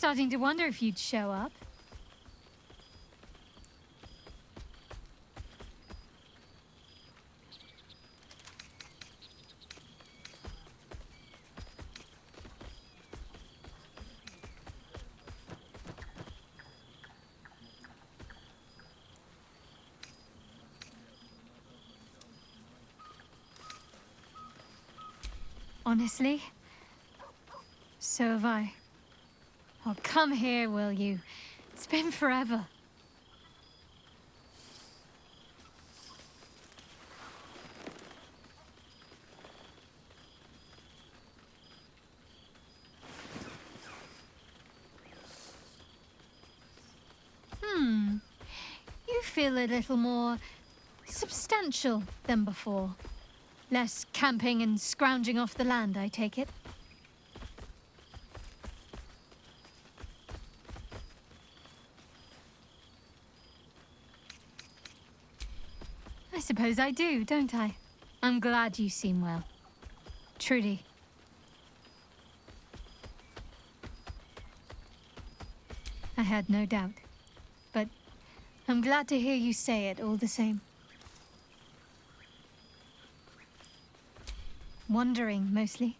starting to wonder if you'd show up. Honestly, so have I. Oh, come here, will you? It's been forever. You feel a little more substantial than before. Less camping and scrounging off the land, I take it. I suppose I do, don't I? I'm glad you seem well. Truly. I had no doubt, but I'm glad to hear you say it all the same. Wandering, mostly.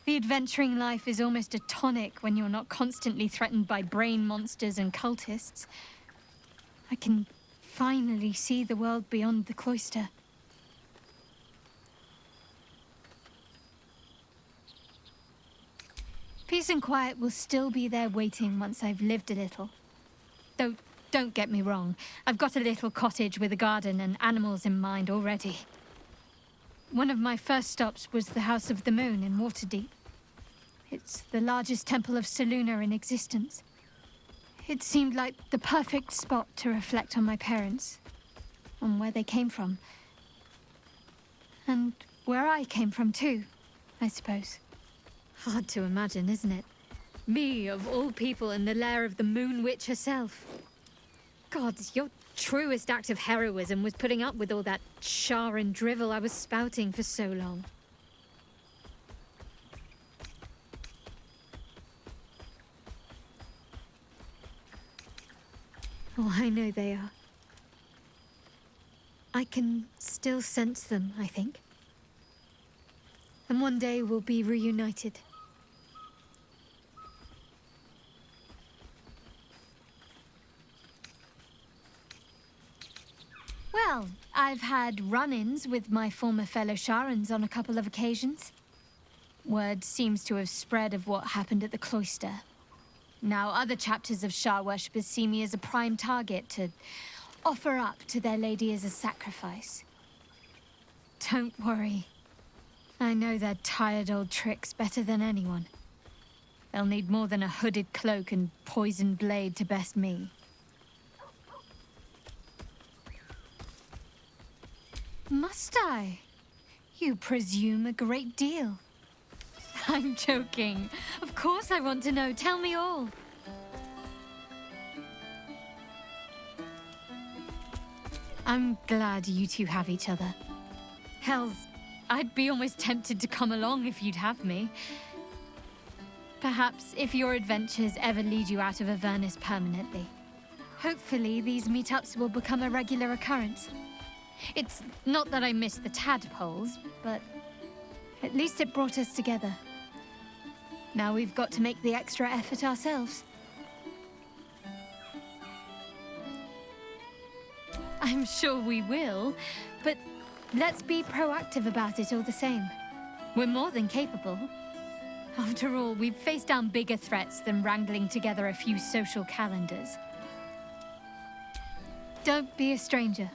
The adventuring life is almost a tonic when you're not constantly threatened by brain monsters and cultists. I can finally see the world beyond the cloister. Peace and quiet will still be there waiting once I've lived a little. Though, don't get me wrong, I've got a little cottage with a garden and animals in mind already. One of my first stops was the House of the Moon in Waterdeep. It's the largest temple of Selûne in existence. It seemed like the perfect spot to reflect on my parents, on where they came from. And where I came from too, I suppose. Hard to imagine, isn't it? Me, of all people, in the lair of the Moon Witch herself. God, your truest act of heroism was putting up with all that char and drivel I was spouting for so long. Oh, I know they are. I can still sense them, I think. And one day we'll be reunited. Well, I've had run-ins with my former fellow Sharans on a couple of occasions. Word seems to have spread of what happened at the cloister. Now other chapters of Shar worshippers see me as a prime target to offer up to their lady as a sacrifice. Don't worry. I know their tired old tricks better than anyone. They'll need more than a hooded cloak and poisoned blade to best me. Must I? You presume a great deal. I'm joking. Of course I want to know. Tell me all. I'm glad you two have each other. Hells, I'd be almost tempted to come along if you'd have me. Perhaps if your adventures ever lead you out of Avernus permanently. Hopefully these meetups will become a regular occurrence. It's not that I miss the tadpoles, but at least it brought us together. Now we've got to make the extra effort ourselves. I'm sure we will, but let's be proactive about it all the same. We're more than capable. After all, we've faced down bigger threats than wrangling together a few social calendars. Don't be a stranger.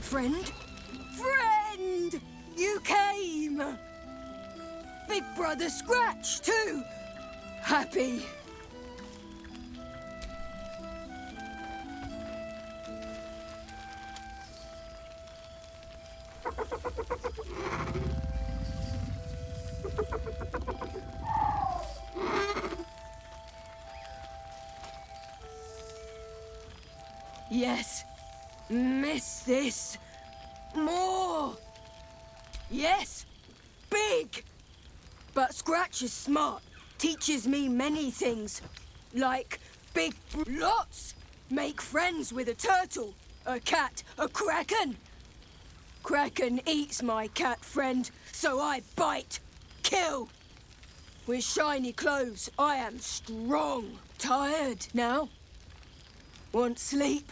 Friend? Friend! You came! Big Brother Scratch, too! Happy. Yes. Miss this. More. Yes. Big. But Scratch is smart. Teaches me many things. Like lots. Make friends with a turtle, a cat, a kraken. Kraken eats my cat friend, so I bite, kill. With shiny clothes, I am strong. Tired now. Want sleep.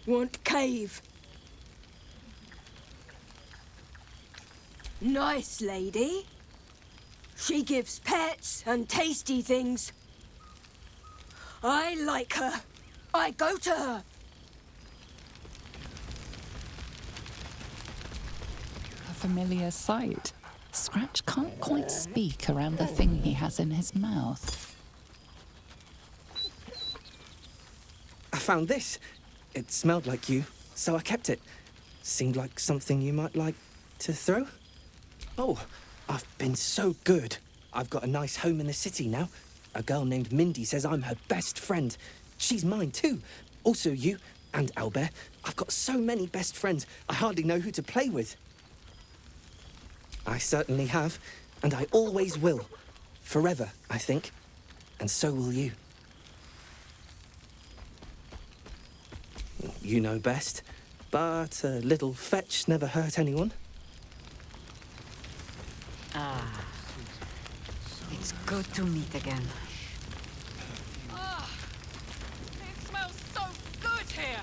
Want cave. Nice lady. She gives pets and tasty things. I like her. I go to her. A familiar sight. Scratch can't quite speak around the thing he has in his mouth. I found this. It smelled like you, so I kept it. Seemed like something you might like to throw. Oh, I've been so good. I've got a nice home in the city now. A girl named Mindy says I'm her best friend. She's mine too. Also you and Albert. I've got so many best friends, I hardly know who to play with. I certainly have, and I always will. Forever, I think. And so will you. You know best, but a little fetch never hurt anyone. Ah, it's good to meet again. Ah, it smells so good here!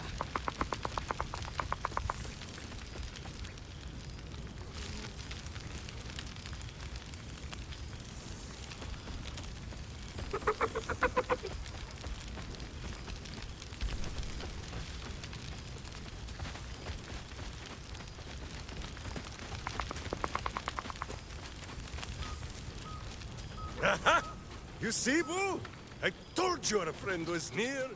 You see, Boo? I told you our friend was near.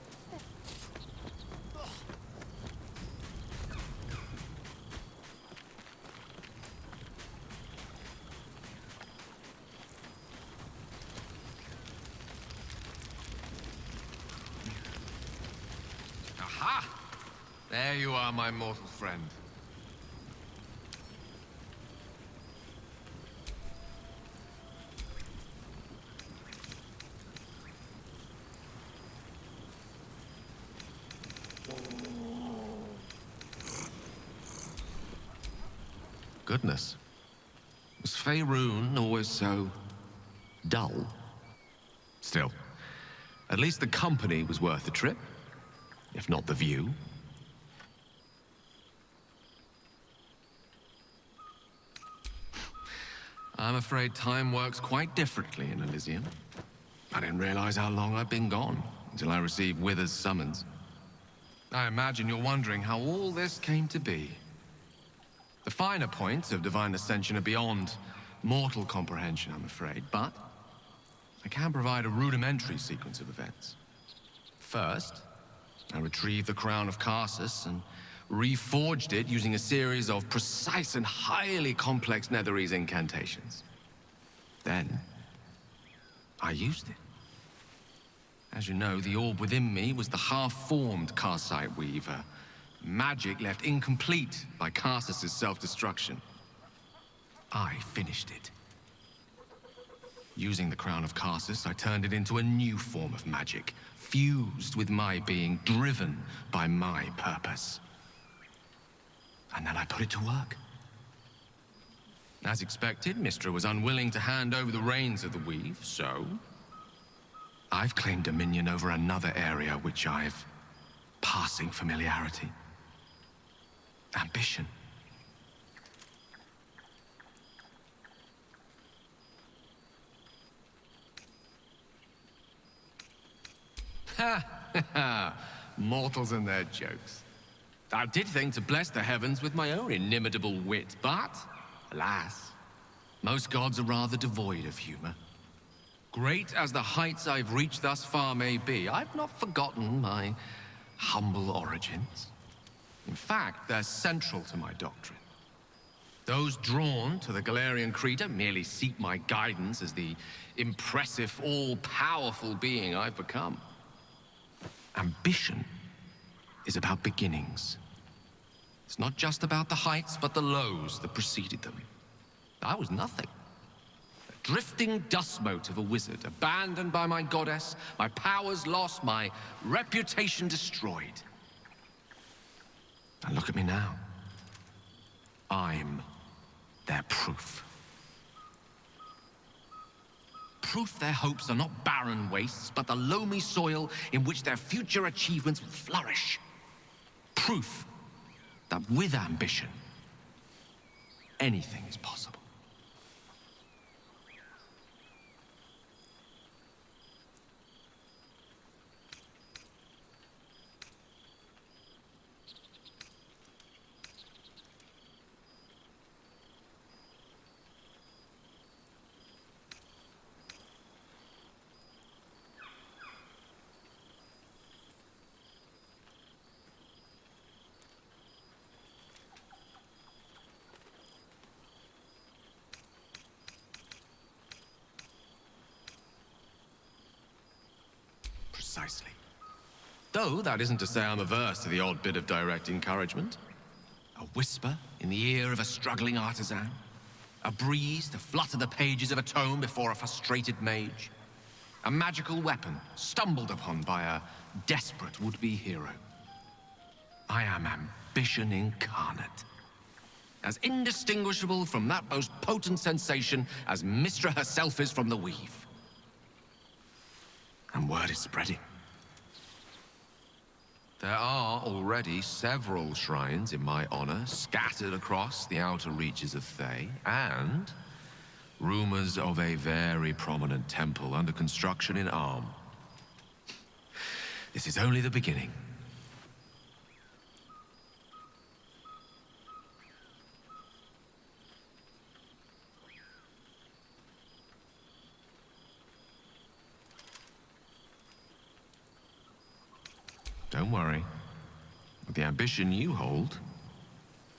Aha! There you are, my mortal friend. Goodness. Was Faerun always so dull? Still, at least the company was worth the trip, if not the view. I'm afraid time works quite differently in Elysium. I didn't realize how long I'd been gone until I received Wither's summons. I imagine you're wondering how all this came to be. The finer points of divine ascension are beyond mortal comprehension, I'm afraid, but I can provide a rudimentary sequence of events. First, I retrieved the crown of Karsus and reforged it using a series of precise and highly complex Netherese incantations. Then, I used it. As you know, the orb within me was the half-formed Karsite Weaver. Magic left incomplete by Karsus' self-destruction. I finished it. Using the crown of Karsus, I turned it into a new form of magic, fused with my being, driven by my purpose. And then I put it to work. As expected, Mystra was unwilling to hand over the reins of the weave, so I've claimed dominion over another area which I've passing familiarity. Ambition. Ha ha ha! Mortals and their jokes. I did think to bless the heavens with my own inimitable wit, but, alas, most gods are rather devoid of humor. Great as the heights I've reached thus far may be, I've not forgotten my humble origins. In fact, they're central to my doctrine. Those drawn to the Galarian Creed merely seek my guidance as the impressive, all-powerful being I've become. Ambition is about beginnings. It's not just about the heights, but the lows that preceded them. I was nothing. A drifting dust mote of a wizard, abandoned by my goddess, my powers lost, my reputation destroyed. And look at me now. I'm their proof. Proof their hopes are not barren wastes, but the loamy soil in which their future achievements will flourish. Proof that with ambition, anything is possible. Precisely. Though that isn't to say I'm averse to the odd bit of direct encouragement. A whisper in the ear of a struggling artisan. A breeze to flutter the pages of a tome before a frustrated mage. A magical weapon stumbled upon by a desperate would-be hero. I am ambition incarnate. As indistinguishable from that most potent sensation as Mystra herself is from the weave. And word is spreading. There are already several shrines in my honor scattered across the outer reaches of Thay, and rumors of a very prominent temple under construction in Arm. This is only the beginning. Don't worry. With the ambition you hold,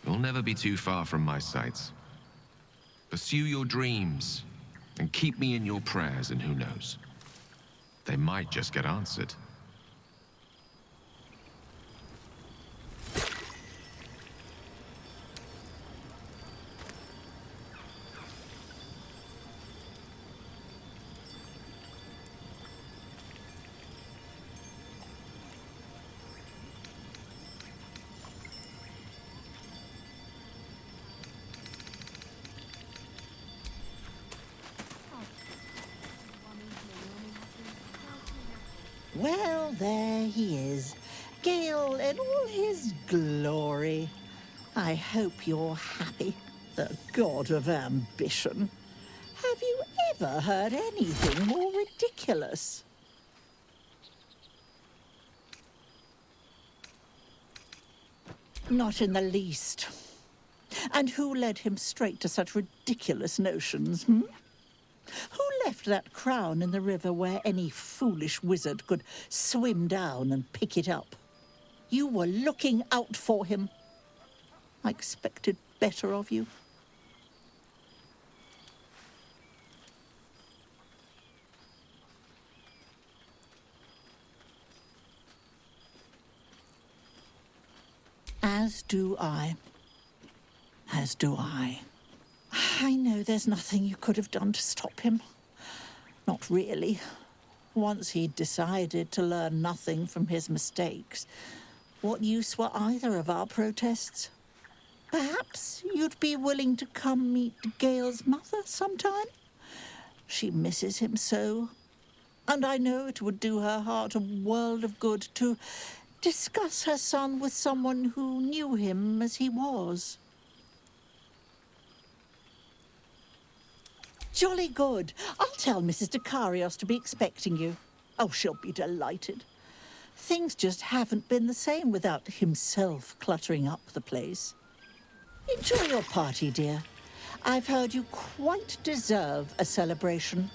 you'll never be too far from my sights. Pursue your dreams, and keep me in your prayers, and who knows? They might just get answered. Well, there he is, Gale in all his glory. I hope you're happy, the god of ambition. Have you ever heard anything more ridiculous? Not in the least. And who led him straight to such ridiculous notions, Who left that crown in the river where any foolish wizard could swim down and pick it up? You were looking out for him. I expected better of you. As do I. As do I. I know there's nothing you could have done to stop him. Not really. Once he'd decided to learn nothing from his mistakes, what use were either of our protests? Perhaps you'd be willing to come meet Gale's mother sometime? She misses him so, and I know it would do her heart a world of good to discuss her son with someone who knew him as he was. Jolly good. I'll tell Mrs. Dekarios to be expecting you. Oh, she'll be delighted. Things just haven't been the same without himself cluttering up the place. Enjoy your party, dear. I've heard you quite deserve a celebration.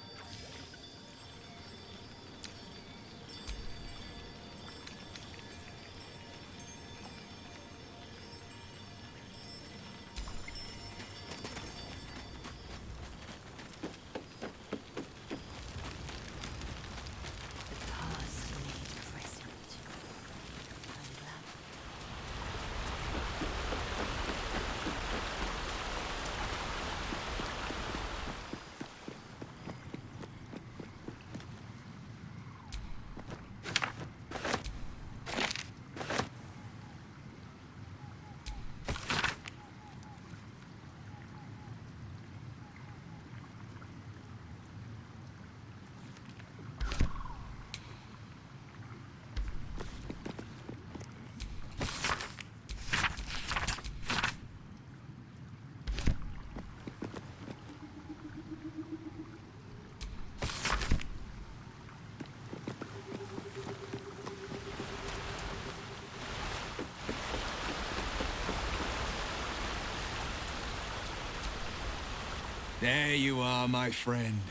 There you are, my friend.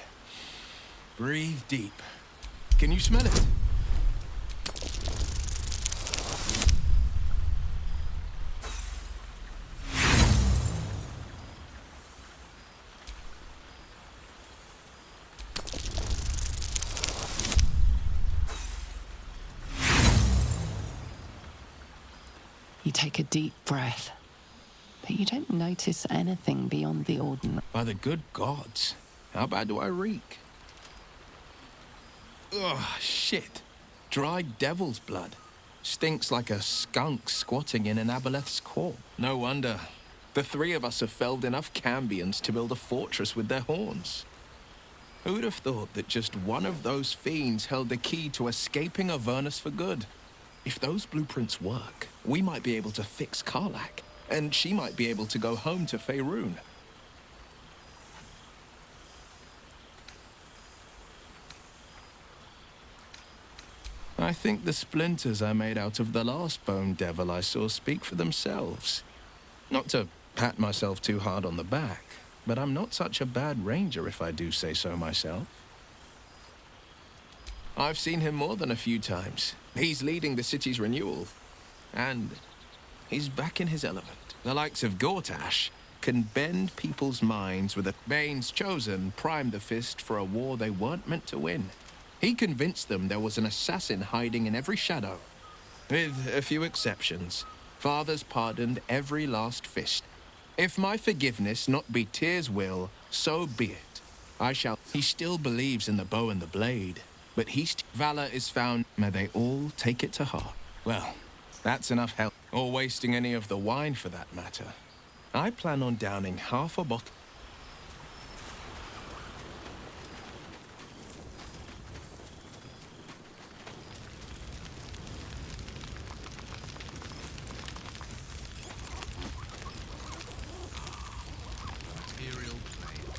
Breathe deep. Can you smell it? You take a deep breath, but you don't notice anything beyond the ordinary. By the good gods, how bad do I reek? Ugh, shit. Dried devil's blood. Stinks like a skunk squatting in an aboleth's court. No wonder. The three of us have felled enough Cambions to build a fortress with their horns. Who'd have thought that just one of those fiends held the key to escaping Avernus for good? If those blueprints work, we might be able to fix Karlach, and she might be able to go home to Faerun. I think the splinters I made out of the last bone devil I saw speak for themselves. Not to pat myself too hard on the back, but I'm not such a bad ranger if I do say so myself. I've seen him more than a few times. He's leading the city's renewal, and he's back in his element. The likes of Gortash can bend people's minds with a Bane's chosen prime the fist for a war they weren't meant to win. He convinced them there was an assassin hiding in every shadow. With a few exceptions, fathers pardoned every last fist. If my forgiveness not be Tyr's will, so be it. I shall. He still believes in the bow and the blade, but valor is found. May they all take it to heart. Well, that's enough help. Or wasting any of the wine for that matter. I plan on downing half a bottle. Imperial plane.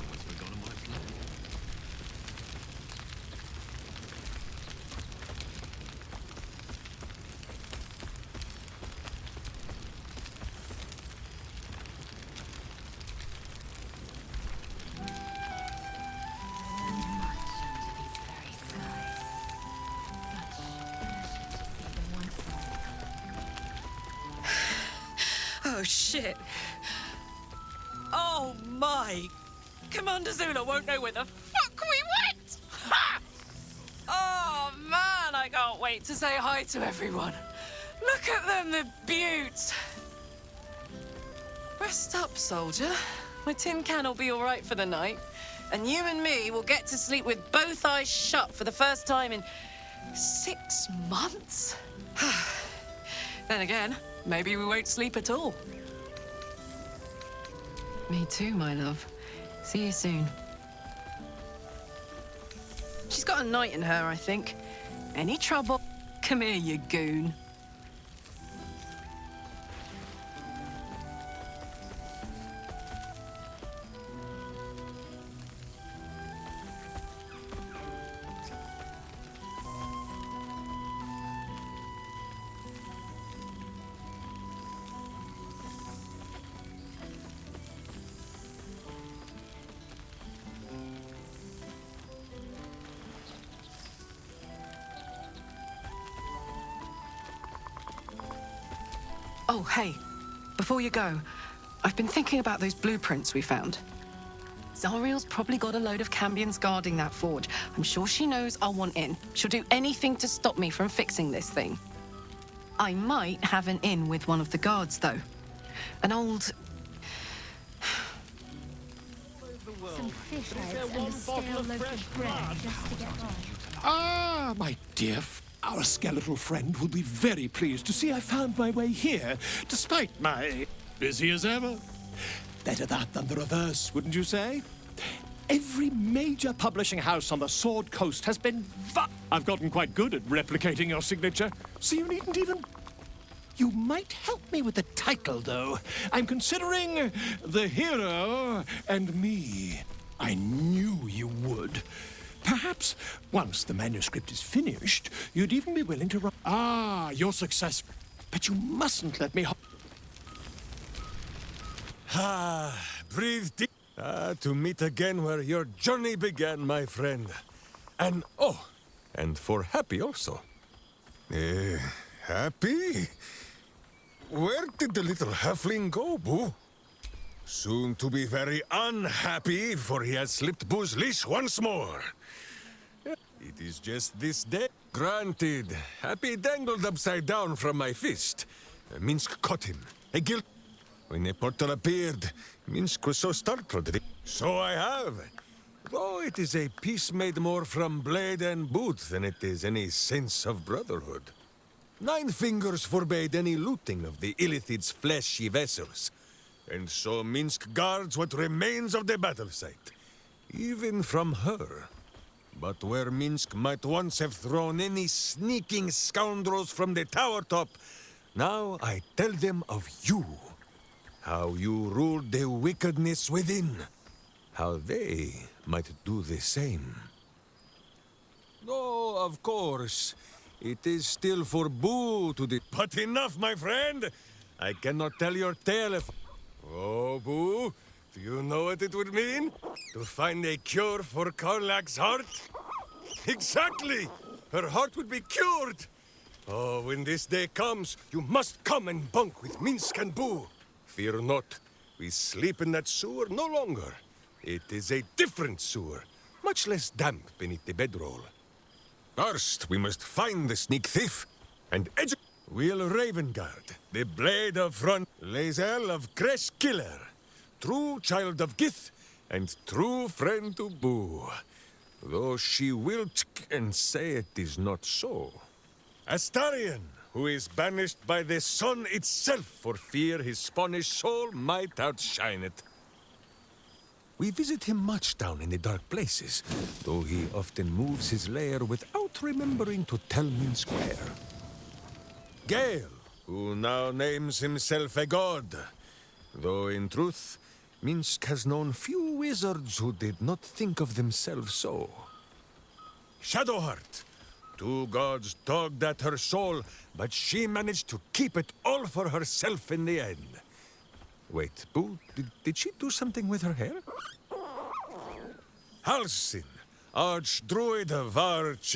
Almost forgotten my plan. Oh, shit. Oh, my. Commander Zula won't know where the fuck we went! Ha! Oh, man, I can't wait to say hi to everyone. Look at them, the beauts. Rest up, soldier. My tin can will be all right for the night. And you and me will get to sleep with both eyes shut for the first time in 6 months. Then again, maybe we won't sleep at all. Me too, my love. See you soon. She's got a knight in her, I think. Any trouble? Come here, you goon. Oh, hey, before you go, I've been thinking about those blueprints we found. Zariel's probably got a load of Cambions guarding that forge. I'm sure she knows I'll want in. She'll do anything to stop me from fixing this thing. I might have an in with one of the guards, though. An old... Some fish heads and a stale loaf of bread just to get by. Ah, my dear, our skeletal friend will be very pleased to see I found my way here, despite my busy as ever. Better that than the reverse, wouldn't you say? Every major publishing house on the Sword Coast has been I've gotten quite good at replicating your signature, so you needn't even... You might help me with the title, though. I'm considering The Hero and Me. I knew you would. Perhaps, once the manuscript is finished, you'd even be willing to write... Ah, your success. But you mustn't let me... Breathe deep. To meet again where your journey began, my friend. And, and for happy also. Happy? Where did the little halfling go, Boo? Soon to be very unhappy, for he has slipped Boo's leash once more. It is just this day. Granted, Happy dangled upside down from my fist. Minsk caught him. A guilt. When the portal appeared, Minsk was so startled that So I have. Though it is a piece made more from blade and boot than it is any sense of brotherhood. 9 fingers forbade any looting of the Illithid's fleshy vessels. And so Minsk guards what remains of the battle site. Even from her. But where Minsk might once have thrown any sneaking scoundrels from the tower top, now I tell them of you. How you ruled the wickedness within. How they might do the same. No, of course. It is still for Boo to do. But enough, my friend! I cannot tell your tale if... Oh, Boo, do you know what it would mean? To find a cure for Karlak's heart? Exactly! Her heart would be cured! Oh, when this day comes, you must come and bunk with Minsk and Boo. Fear not, we sleep in that sewer no longer. It is a different sewer, much less damp beneath the bedroll. First, we must find the sneak thief and Will Ravengard, the blade of front, Lae'zel of Gresh Killer, true child of Gith and true friend to Boo. Though she will and say it is not so. Astarion, who is banished by the sun itself for fear his Spanish soul might outshine it. We visit him much down in the dark places, though he often moves his lair without remembering to tell Minsk where. Gale, who now names himself a god, though in truth, Minsk has known few wizards who did not think of themselves so. Shadowheart, 2 gods dogged at her soul, but she managed to keep it all for herself in the end. Wait, Boo, did she do something with her hair? Halsin, Archdruid of Arch...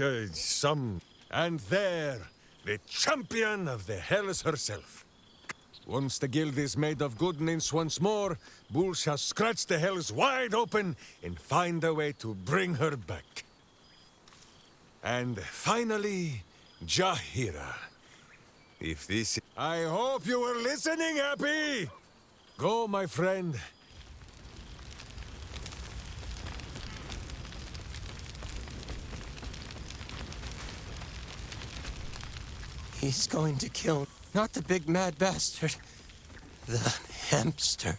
And there, the champion of the Hells herself. Once the guild is made of goodness once more, Bull shall scratch the Hells wide open and find a way to bring her back. And finally, Jahira. If this... I hope you were listening, Happy! Go, my friend. He's going to kill... Not the big mad bastard. The hamster.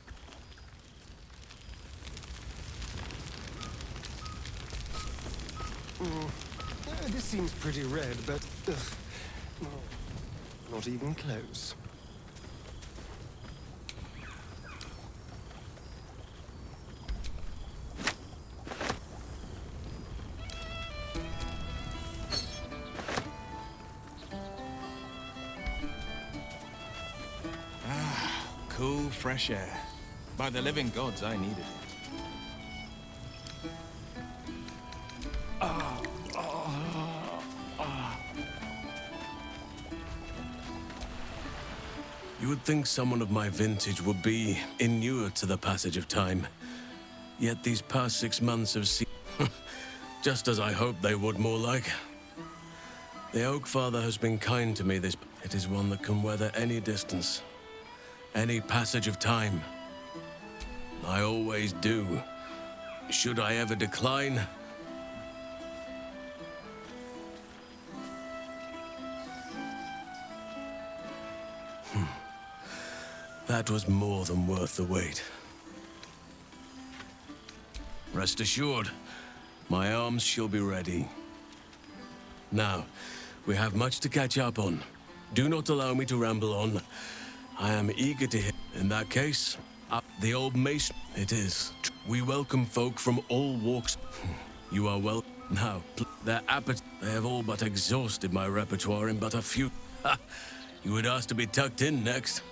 This seems pretty red, but... not even close. Cool, fresh air. By the living gods, I needed it. You would think someone of my vintage would be inured to the passage of time. Yet these past 6 months have seen... just as I hoped they would, more like. The Oak Father has been kind to me this... It is one that can weather any distance. Any passage of time. I always do. Should I ever decline... That was more than worth the wait. Rest assured, my arms shall be ready. Now, we have much to catch up on. Do not allow me to ramble on. I am eager to hear. In that case, up the old mason. It is. We welcome folk from all walks. You are well. Now, their appetite. They have all but exhausted my repertoire in but a few. You would ask to be tucked in next.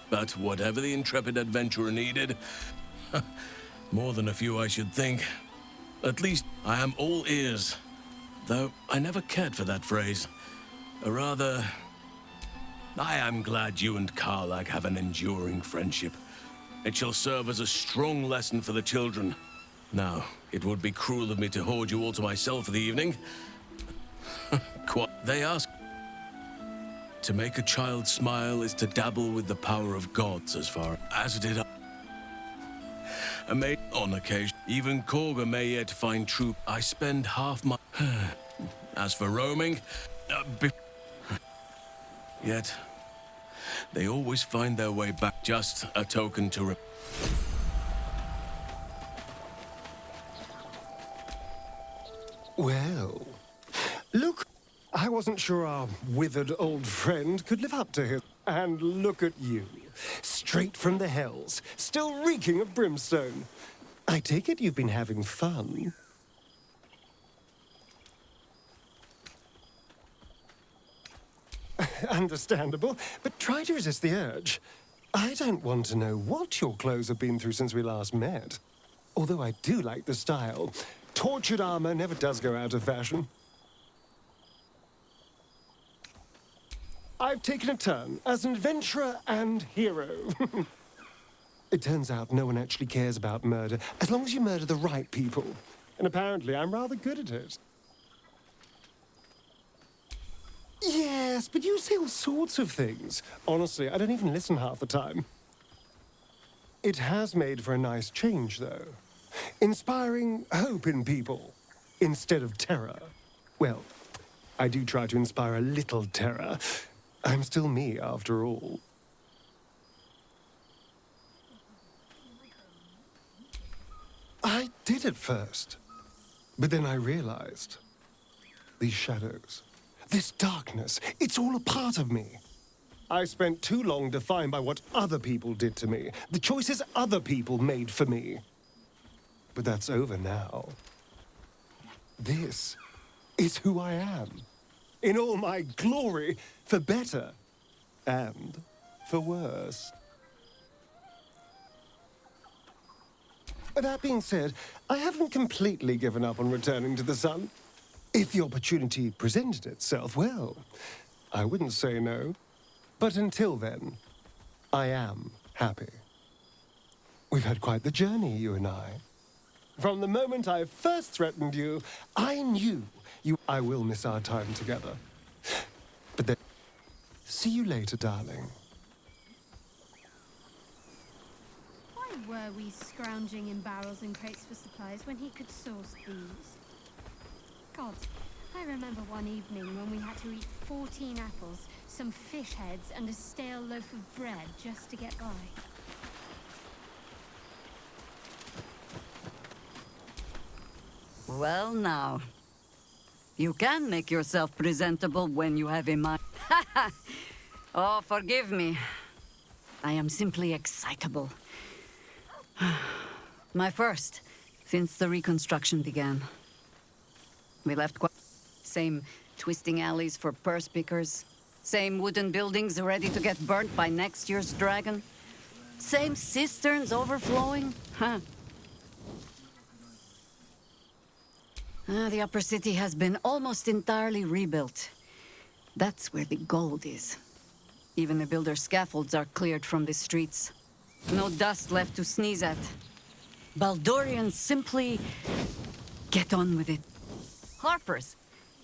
But whatever the intrepid adventurer needed, more than a few I should think. At least I am all ears. Though I never cared for that phrase. Rather, I am glad you and Karlak have an enduring friendship. It shall serve as a strong lesson for the children. Now, it would be cruel of me to hoard you all to myself for the evening. They ask... To make a child smile is to dabble with the power of gods as far as did I. A maid on occasion. Even Korga may yet find true. I spend half my... As for roaming... Yet, they always find their way back. Just a token to... Well, look... I wasn't sure our withered old friend could live up to his... And look at you, straight from the hells, still reeking of brimstone. I take it you've been having fun. Understandable, but try to resist the urge. I don't want to know what your clothes have been through since we last met. Although I do like the style. Tortured armor never does go out of fashion. I've taken a turn as an adventurer and hero. It turns out no one actually cares about murder, as long as you murder the right people. And apparently I'm rather good at it. Yes, but you say all sorts of things. Honestly, I don't even listen half the time. It has made for a nice change, though. Inspiring hope in people, instead of terror. Well, I do try to inspire a little terror. I'm still me, after all. I did at first. But then I realized. These shadows, this darkness, it's all a part of me. I spent too long defined by what other people did to me, the choices other people made for me. But that's over now. This is who I am. In all my glory, for better and for worse. That being said, I haven't completely given up on returning to the sun. If the opportunity presented itself, well, I wouldn't say no. But until then, I am happy. We've had quite the journey, you and I. From the moment I first threatened you, I knew you... I will miss our time together. But then... See you later, darling. Why were we scrounging in barrels and crates for supplies when he could source these? God, I remember one evening when we had to eat 14 apples, some fish heads, and a stale loaf of bread just to get by. Well, now. You can make yourself presentable when you have a mind. Oh, forgive me. I am simply excitable. My first, since the reconstruction began. We left same twisting alleys for purse pickers. Same wooden buildings ready to get burnt by next year's dragon. Same cisterns overflowing. Huh. The upper city has been almost entirely rebuilt. That's where the gold is. Even the builder's scaffolds are cleared from the streets. No dust left to sneeze at. Baldurians simply get on with it. Harpers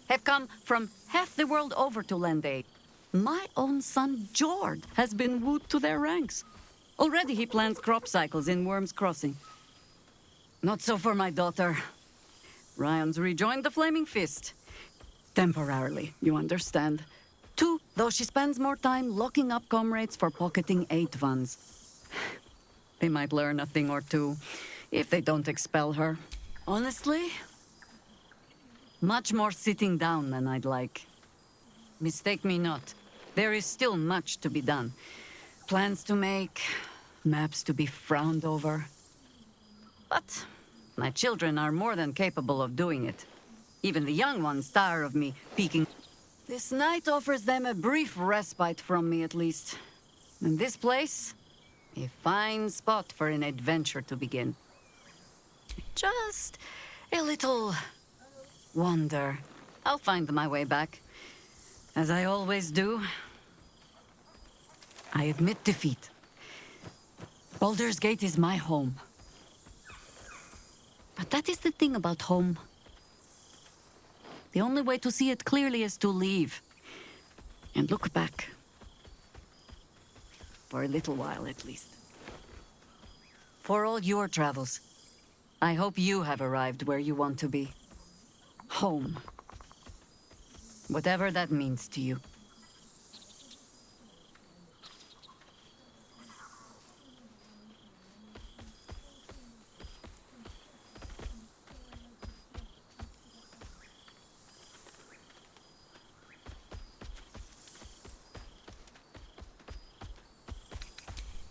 have come from half the world over to lend aid. My own son, Jord, has been wooed to their ranks. Already he plans crop cycles in Worm's Crossing. Not so for my daughter. Ryan's rejoined the Flaming Fist. Temporarily, you understand. 2, though she spends more time locking up comrades for pocketing 8 ones. They might learn a thing or two, if they don't expel her. Honestly, much more sitting down than I'd like. Mistake me not. There is still much to be done. Plans to make, maps to be frowned over. But my children are more than capable of doing it. Even the young ones tire of me peeking. This night offers them a brief respite from me, at least. And this place, a fine spot for an adventure to begin. Just a little wander. I'll find my way back, as I always do. I admit defeat. Baldur's Gate is my home. But that is the thing about home. The only way to see it clearly is to leave. And look back. For a little while, at least. For all your travels, I hope you have arrived where you want to be. Home. Whatever that means to you.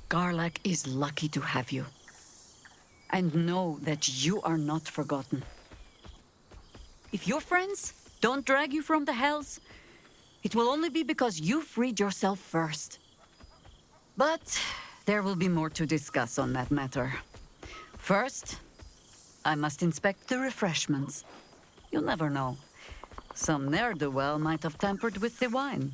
Garlak is lucky to have you. And know that you are not forgotten. If your friends don't drag you from the hells, it will only be because you freed yourself first. But there will be more to discuss on that matter. First, I must inspect the refreshments. You'll never know. Some ne'er-do-well might have tampered with the wine.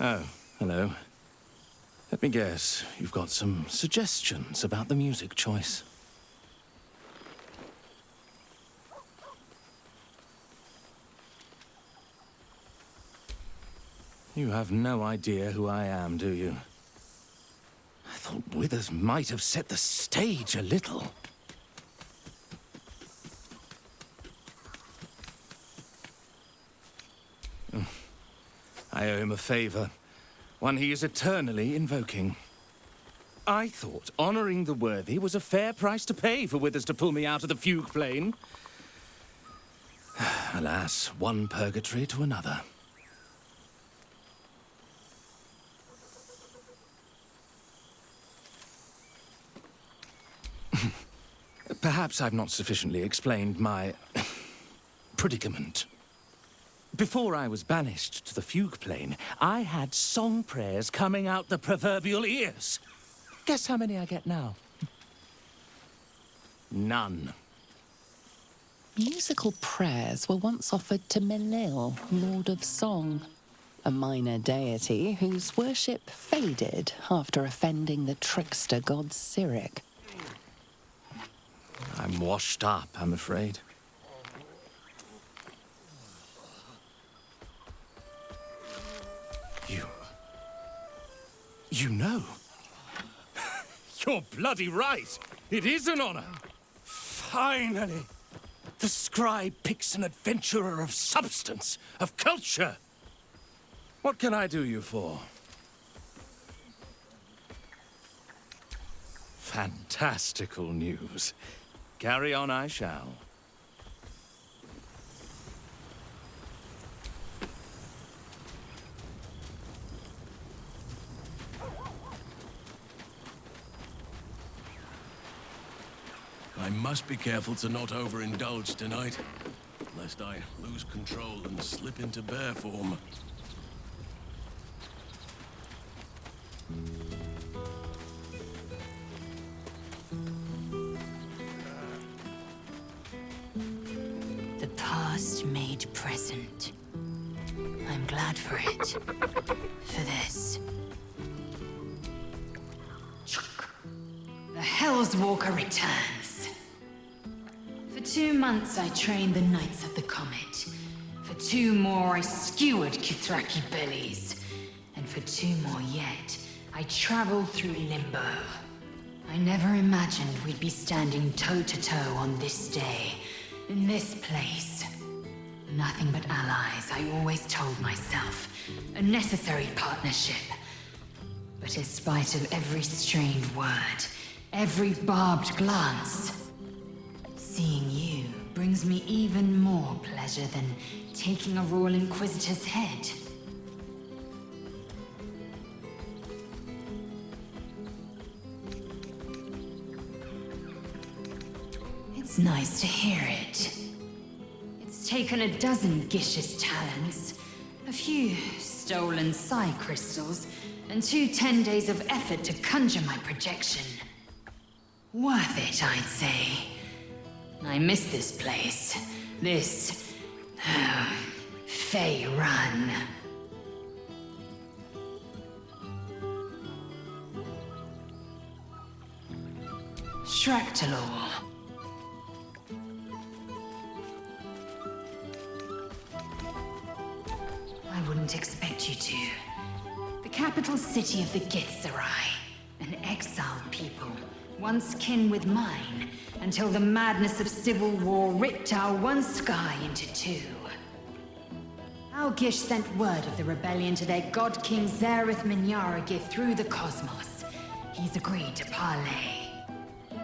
Oh, hello. Let me guess, you've got some suggestions about the music choice. You have no idea who I am, do you? I thought Withers might have set the stage a little. I owe him a favor, one he is eternally invoking. I thought honoring the worthy was a fair price to pay for Withers to pull me out of the fugue plane. Alas, one purgatory to another. Perhaps I've not sufficiently explained my predicament. Before I was banished to the fugue plane, I had song prayers coming out the proverbial ears. Guess how many I get now? None. Musical prayers were once offered to Menil, Lord of Song, a minor deity whose worship faded after offending the trickster god Cyric. I'm washed up, I'm afraid. You know? You're bloody right! It is an honor! Finally! The scribe picks an adventurer of substance, of culture! What can I do you for? fantastical news. Carry on I shall. I must be careful to not overindulge tonight, lest I lose control and slip into bear form. The past made present. I'm glad for it. For this. The Hell's Walker returns. For 2 months I trained the Knights of the Comet. For 2 more I skewered Kithraki bellies. And for 2 more yet, I traveled through Limbo. I never imagined we'd be standing toe-to-toe on this day, in this place. Nothing but allies, I always told myself. A necessary partnership. But in spite of every strained word, every barbed glance, seeing you brings me even more pleasure than taking a Royal Inquisitor's head. It's nice to hear it. It's taken a dozen Gish's talents, a few stolen psi crystals, and 2 10 days of effort to conjure my projection. Worth it, I'd say. I miss this place. This... Fey Run. Shractalor. I wouldn't expect you to. The capital city of the Githzerai, an exiled people, once kin with mine, until the madness of civil war ripped our one sky into 2. Our Gish sent word of the rebellion to their god king Zareth Minyaragith through the cosmos. He's agreed to parley.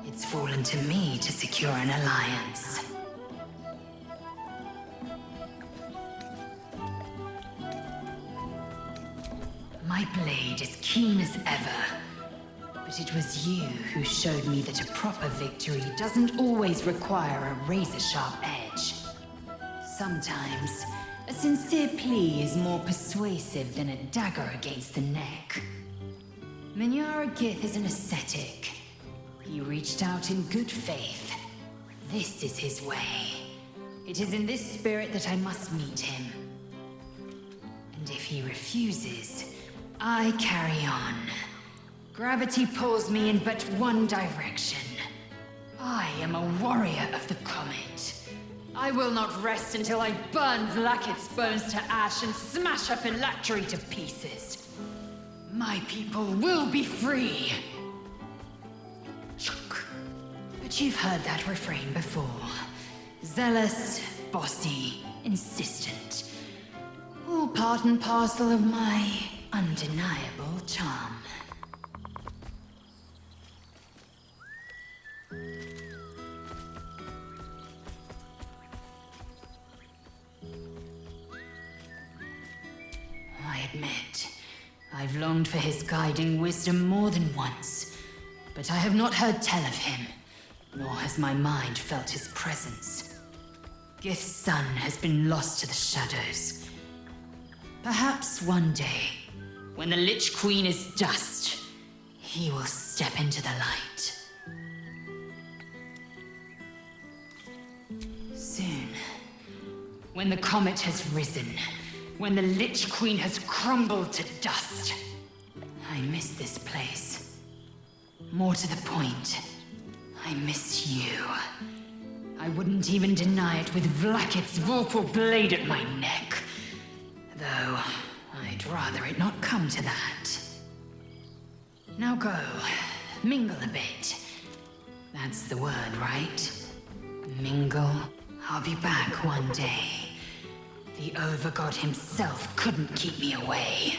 It's fallen to me to secure an alliance. My blade is keen as ever. But it was you who showed me that a proper victory doesn't always require a razor-sharp edge. Sometimes, a sincere plea is more persuasive than a dagger against the neck. Minyaragith is an ascetic. He reached out in good faith. This is his way. It is in this spirit that I must meet him. And if he refuses, I carry on. Gravity pulls me in but one direction. I am a warrior of the comet. I will not rest until I burn Vlaakith's bones to ash and smash her phylactery to pieces. My people will be free. But you've heard that refrain before. Zealous, bossy, insistent. All part and parcel of my undeniable charm. I admit, I've longed for his guiding wisdom more than once, but I have not heard tell of him, nor has my mind felt his presence. Gith's son has been lost to the shadows. Perhaps one day, when the Lich Queen is dust, he will step into the light. Soon, when the comet has risen, when the Lich Queen has crumbled to dust, I miss this place. More to the point, I miss you. I wouldn't even deny it with Vlaakith's vorpal blade at my neck. Though, I'd rather it not come to that. Now go, mingle a bit. That's the word, right? Mingle. I'll be back one day. The Overgod himself couldn't keep me away.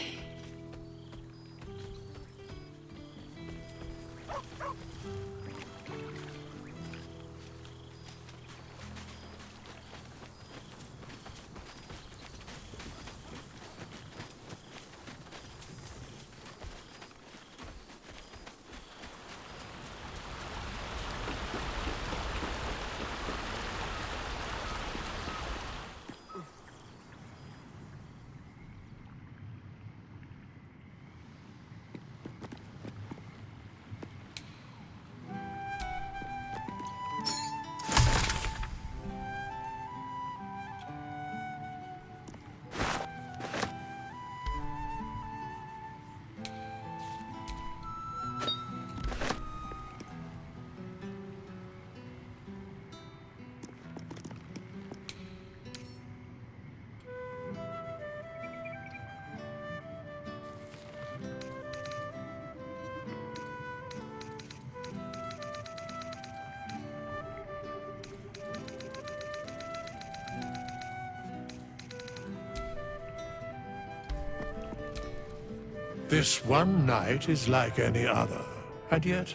This one night is like any other, and yet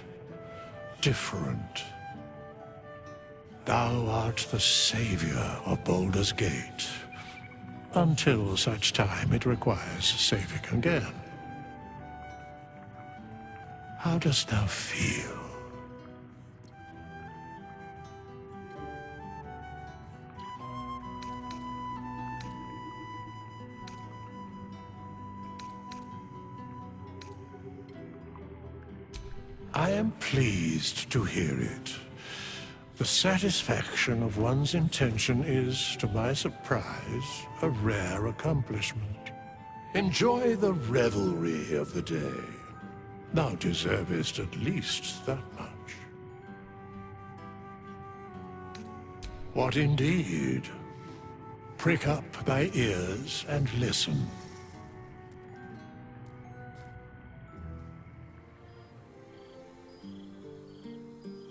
different. Thou art the savior of Baldur's Gate, until such time it requires saving again. How dost thou feel? I am pleased to hear it. The satisfaction of one's intention is, to my surprise, a rare accomplishment. Enjoy the revelry of the day. Thou deservest at least that much. What indeed? Prick up thy ears and listen.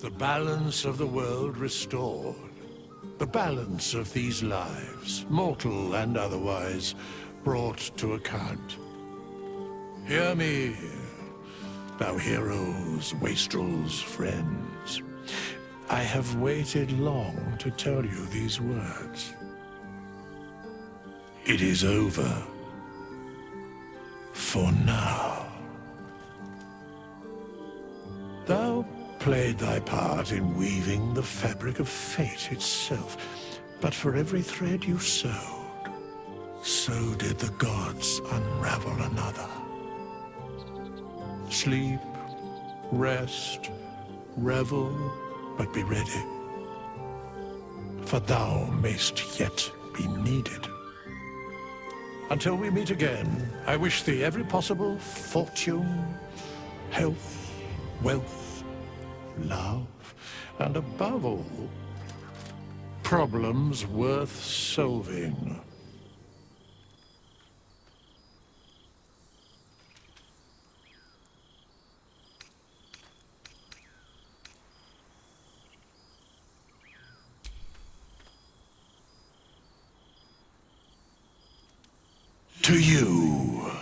The balance of the world restored. The balance of these lives, mortal and otherwise, brought to account. Hear me, thou heroes, wastrels, friends. I have waited long to tell you these words. It is over. For now. Thou played thy part in weaving the fabric of fate itself, but for every thread you sewed, so did the gods unravel another. Sleep, rest, revel, but be ready, for thou mayst yet be needed. Until we meet again, I wish thee every possible fortune, health, wealth, love, and above all, problems worth solving. To you.